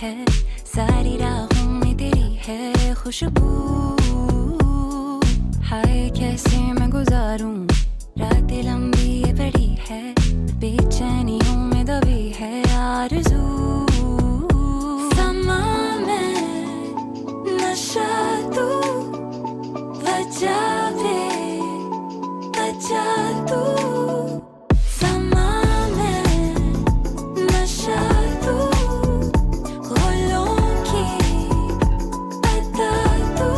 है, सारी राहों में तेरी है खुशबू। हाय कैसे मैं गुजारूं, रातें लंबी ये बड़ी है, बेचैनियों में दबी है आरज़ू। समा मैं नशा तू, वजह पे बचा तू। समा मैं नशा तू, गुलों की अदा तू।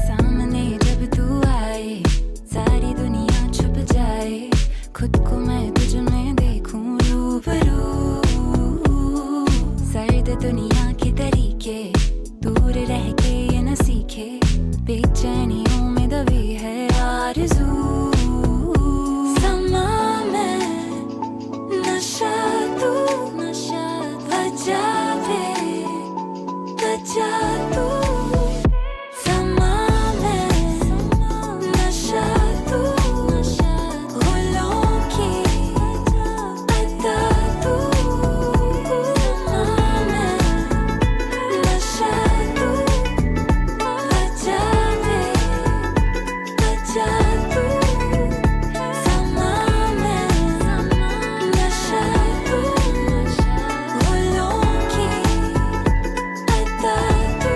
सामने जब तू आए, सारी दुनिया छुप जाए, खुद को मैं तुझ में देखूं रूबरू। सर्द दुनिया के तरीके दूर रह के ये न सीखे, बेचैनियों में दबी है आरज़ू। समा मैं नशा तू, वजह पे बचा तू। समा मैं नशा तू, गुलों की अदा तू। समा मैं नशा तू, वजह पे बचा तू। समा मैं नशा तू, गुलों की अदा तू।